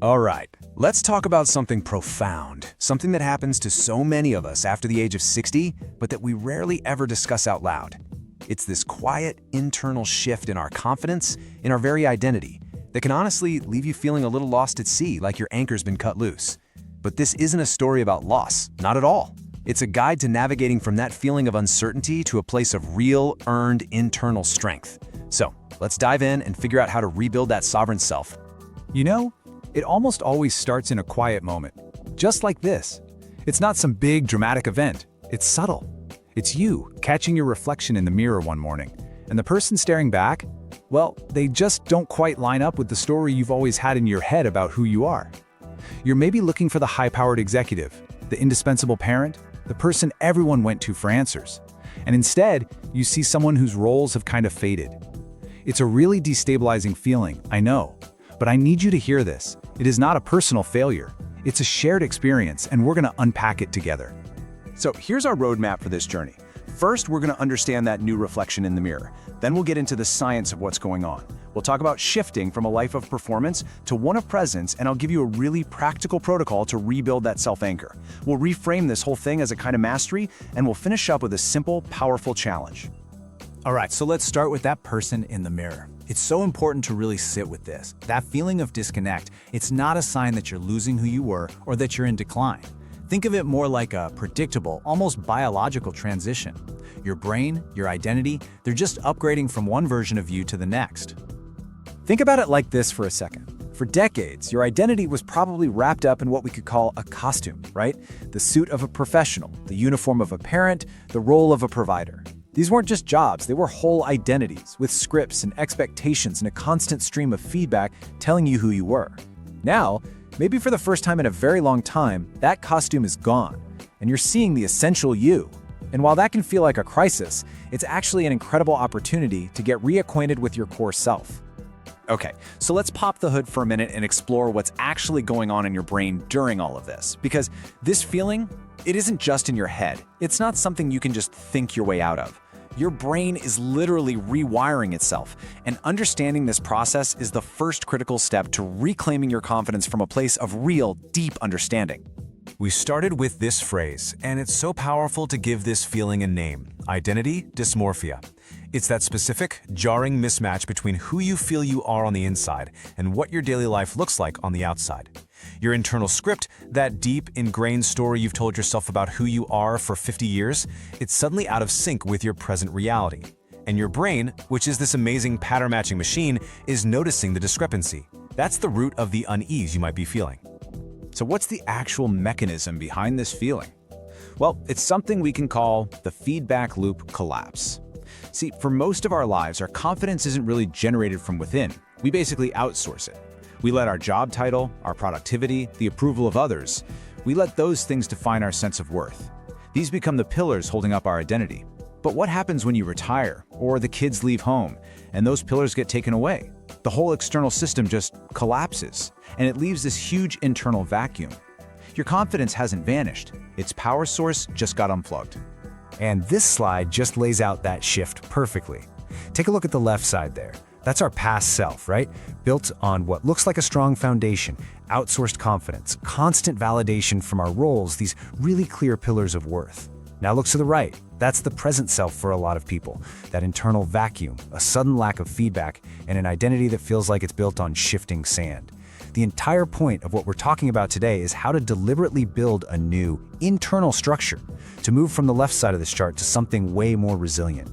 All right, let's talk about something profound, something that happens to so many of us after the age of 60, but that we rarely ever discuss out loud. It's this quiet, internal shift in our confidence, in our very identity, that can honestly leave you feeling a little lost at sea, like your anchor's been cut loose. But this isn't a story about loss, not at all. It's a guide to navigating from that feeling of uncertainty to a place of real, earned internal strength. So, let's dive in and figure out how to rebuild that sovereign self. You know, it almost always starts in a quiet moment, just like this. It's not some big dramatic event. It's subtle. It's you catching your reflection in the mirror one morning, and the person staring back, well, they just don't quite line up with the story you've always had in your head about who you are. You're maybe looking for the high-powered executive, the indispensable parent, the person everyone went to for answers. And instead, you see someone whose roles have kind of faded. It's a really destabilizing feeling, I know. But I need you to hear this. It is not a personal failure. It's a shared experience, and we're going to unpack it together. So here's our roadmap for this journey. First, we're going to understand that new reflection in the mirror. Then we'll get into the science of what's going on. We'll talk about shifting from a life of performance to one of presence, and I'll give you a really practical protocol to rebuild that self-anchor. We'll reframe this whole thing as a kind of mastery, and we'll finish up with a simple, powerful challenge. All right, so let's start with that person in the mirror. It's so important to really sit with this. That feeling of disconnect, it's not a sign that you're losing who you were or that you're in decline. Think of it more like a predictable, almost biological transition. Your brain, your identity, they're just upgrading from one version of you to the next. Think about it like this for a second. For decades, your identity was probably wrapped up in what we could call a costume, right? The suit of a professional, the uniform of a parent, the role of a provider. These weren't just jobs, they were whole identities, with scripts and expectations and a constant stream of feedback telling you who you were. Now, maybe for the first time in a very long time, that costume is gone, and you're seeing the essential you. And while that can feel like a crisis, it's actually an incredible opportunity to get reacquainted with your core self. Okay, so let's pop the hood for a minute and explore what's actually going on in your brain during all of this. Because this feeling, it isn't just in your head. It's not something you can just think your way out of. Your brain is literally rewiring itself, and understanding this process is the first critical step to reclaiming your confidence from a place of real, deep understanding. We started with this phrase, and it's so powerful to give this feeling a name: Identity Dysmorphia. It's that specific, jarring mismatch between who you feel you are on the inside and what your daily life looks like on the outside. Your internal script, that deep, ingrained story you've told yourself about who you are for 50 years, it's suddenly out of sync with your present reality. And your brain, which is this amazing pattern-matching machine, is noticing the discrepancy. That's the root of the unease you might be feeling. So what's the actual mechanism behind this feeling? Well, it's something we can call the feedback loop collapse. See, for most of our lives, our confidence isn't really generated from within. We basically outsource it. We let our job title, our productivity, the approval of others, we let those things define our sense of worth. These become the pillars holding up our identity. But what happens when you retire, or the kids leave home, and those pillars get taken away? The whole external system just collapses, and it leaves this huge internal vacuum. Your confidence hasn't vanished. Its power source just got unplugged. And this slide just lays out that shift perfectly. Take a look at the left side there. That's our past self, right? Built on what looks like a strong foundation, outsourced confidence, constant validation from our roles, these really clear pillars of worth. Now look to the right. That's the present self for a lot of people. That internal vacuum, a sudden lack of feedback, and an identity that feels like it's built on shifting sand. The entire point of what we're talking about today is how to deliberately build a new, internal structure to move from the left side of this chart to something way more resilient.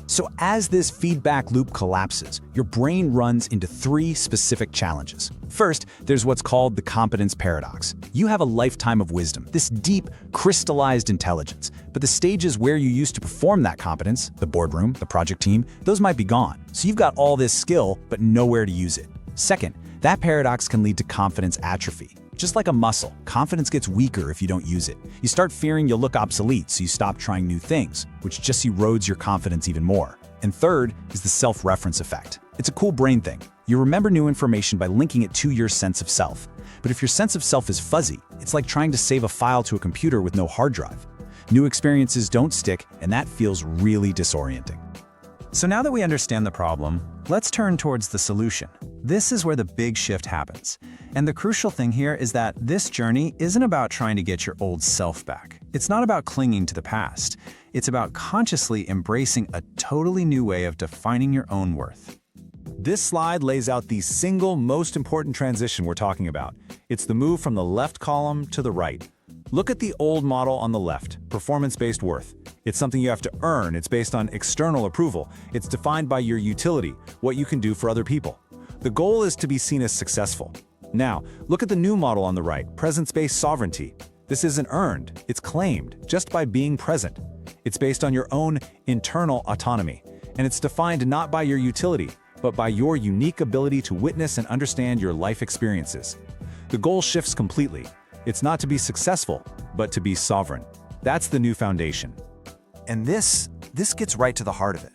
So as this feedback loop collapses, your brain runs into three specific challenges. First, there's what's called the Competence Paradox. You have a lifetime of wisdom, this deep, crystallized intelligence, but the stages where you used to perform that competence, the boardroom, the project team, those might be gone. So you've got all this skill, but nowhere to use it. Second, that paradox can lead to confidence atrophy. Just like a muscle, confidence gets weaker if you don't use it. You start fearing you'll look obsolete, so you stop trying new things, which just erodes your confidence even more. And third is the self-reference effect. It's a cool brain thing. You remember new information by linking it to your sense of self. But if your sense of self is fuzzy, it's like trying to save a file to a computer with no hard drive. New experiences don't stick, and that feels really disorienting. So now that we understand the problem, let's turn towards the solution. This is where the big shift happens. And the crucial thing here is that this journey isn't about trying to get your old self back. It's not about clinging to the past. It's about consciously embracing a totally new way of defining your own worth. This slide lays out the single most important transition we're talking about. It's the move from the left column to the right. Look at the old model on the left, performance-based worth. It's something you have to earn. It's based on external approval. It's defined by your utility, what you can do for other people. The goal is to be seen as successful. Now, look at the new model on the right, presence-based sovereignty. This isn't earned, it's claimed, just by being present. It's based on your own internal autonomy, and it's defined not by your utility, but by your unique ability to witness and understand your life experiences. The goal shifts completely. It's not to be successful, but to be sovereign. That's the new foundation. And this gets right to the heart of it.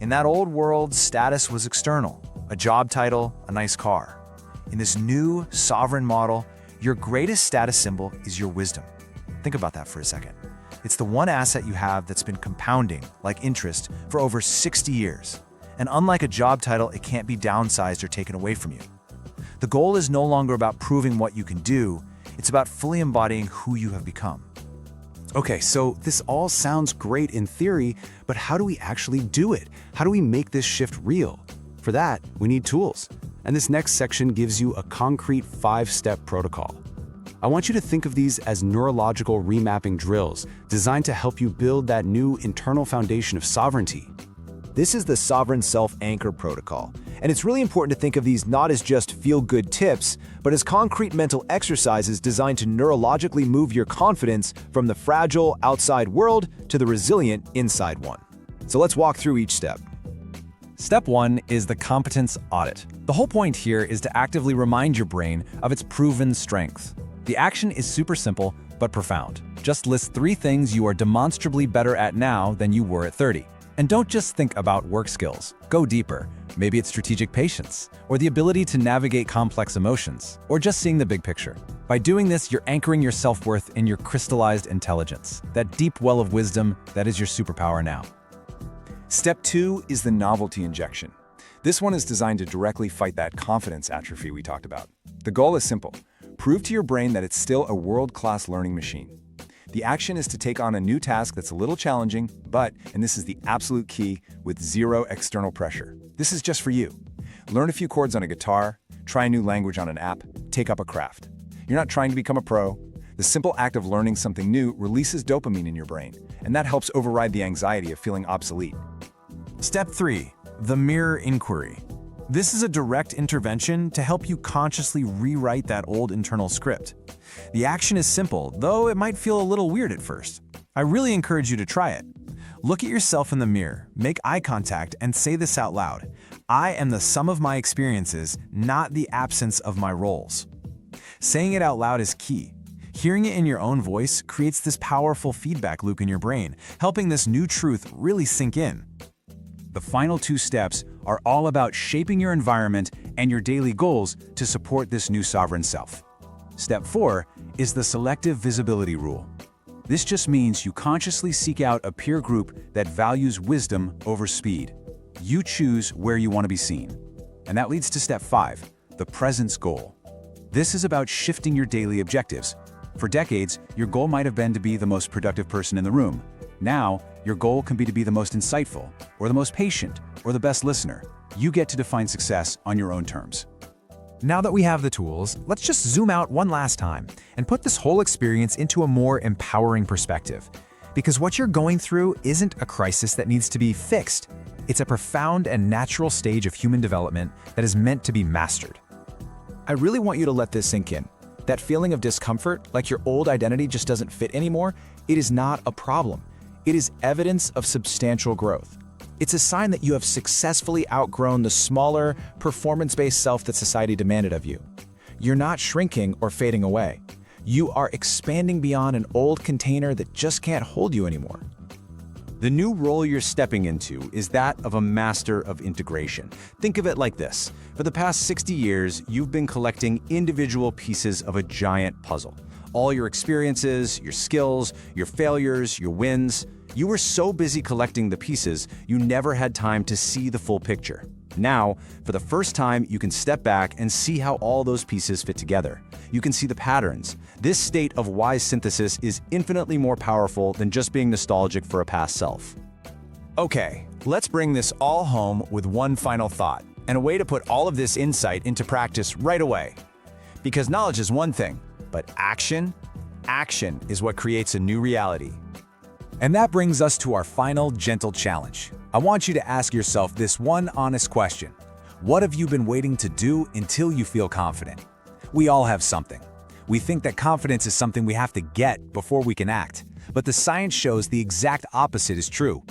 In that old world, status was external, a job title, a nice car. In this new, sovereign model, your greatest status symbol is your wisdom. Think about that for a second. It's the one asset you have that's been compounding, like interest, for over 60 years. And unlike a job title, it can't be downsized or taken away from you. The goal is no longer about proving what you can do, it's about fully embodying who you have become. Okay, so this all sounds great in theory, but how do we actually do it? How do we make this shift real? For that, we need tools. And this next section gives you a concrete 5-step protocol. I want you to think of these as neurological remapping drills designed to help you build that new internal foundation of sovereignty. This is the Sovereign Self-Anchor Protocol, and it's really important to think of these not as just feel-good tips, but as concrete mental exercises designed to neurologically move your confidence from the fragile outside world to the resilient inside one. So let's walk through each step. Step 1 is the Competence Audit. The whole point here is to actively remind your brain of its proven strengths. The action is super simple, but profound. Just list 3 things you are demonstrably better at now than you were at 30. And don't just think about work skills. Go deeper. Maybe it's strategic patience, or the ability to navigate complex emotions, or just seeing the big picture. By doing this, you're anchoring your self-worth in your crystallized intelligence, that deep well of wisdom that is your superpower now. Step 2 is the Novelty Injection. This one is designed to directly fight that confidence atrophy we talked about. The goal is simple. Prove to your brain that it's still a world-class learning machine. The action is to take on a new task that's a little challenging, but, and this is the absolute key, with 0 external pressure. This is just for you. Learn a few chords on a guitar, try a new language on an app, take up a craft. You're not trying to become a pro. The simple act of learning something new releases dopamine in your brain, and that helps override the anxiety of feeling obsolete. Step 3, the Mirror Inquiry. This is a direct intervention to help you consciously rewrite that old internal script. The action is simple, though it might feel a little weird at first. I really encourage you to try it. Look at yourself in the mirror, make eye contact, and say this out loud. I am the sum of my experiences, not the absence of my roles. Saying it out loud is key. Hearing it in your own voice creates this powerful feedback loop in your brain, helping this new truth really sink in. The final 2 steps are all about shaping your environment and your daily goals to support this new sovereign self. Step 4 is the Selective Visibility Rule. This just means you consciously seek out a peer group that values wisdom over speed. You choose where you want to be seen. And that leads to Step 5, the Presence Goal. This is about shifting your daily objectives. For decades, your goal might have been to be the most productive person in the room. Now, your goal can be to be the most insightful, or the most patient, or the best listener. You get to define success on your own terms. Now that we have the tools, let's just zoom out one last time and put this whole experience into a more empowering perspective. Because what you're going through isn't a crisis that needs to be fixed. It's a profound and natural stage of human development that is meant to be mastered. I really want you to let this sink in. That feeling of discomfort, like your old identity just doesn't fit anymore, it is not a problem. It is evidence of substantial growth. It's a sign that you have successfully outgrown the smaller, performance-based self that society demanded of you. You're not shrinking or fading away. You are expanding beyond an old container that just can't hold you anymore. The new role you're stepping into is that of a master of integration. Think of it like this. For the past 60 years, you've been collecting individual pieces of a giant puzzle. All your experiences, your skills, your failures, your wins. You were so busy collecting the pieces, you never had time to see the full picture. Now, for the first time, you can step back and see how all those pieces fit together. You can see the patterns. This state of wise synthesis is infinitely more powerful than just being nostalgic for a past self. Okay, let's bring this all home with one final thought, and a way to put all of this insight into practice right away. Because knowledge is one thing, but action is what creates a new reality. And that brings us to our final gentle challenge. I want you to ask yourself this one honest question. What have you been waiting to do until you feel confident? We all have something. We think that confidence is something we have to get before we can act. But the science shows the exact opposite is true.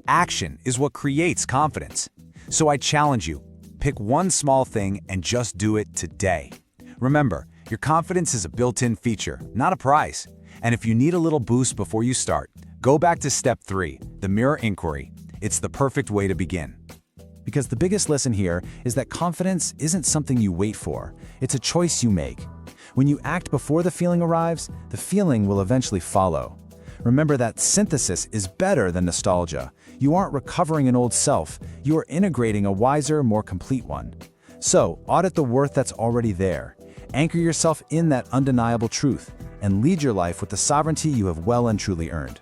Action is what creates confidence. So I challenge you, pick one small thing and just do it today. Remember, your confidence is a built-in feature, not a prize. And if you need a little boost before you start, go back to step 3, the mirror inquiry. It's the perfect way to begin. Because the biggest lesson here is that confidence isn't something you wait for, it's a choice you make. When you act before the feeling arrives, the feeling will eventually follow. Remember that synthesis is better than nostalgia. You aren't recovering an old self, you are integrating a wiser, more complete one. So, audit the worth that's already there. Anchor yourself in that undeniable truth, and lead your life with the sovereignty you have well and truly earned.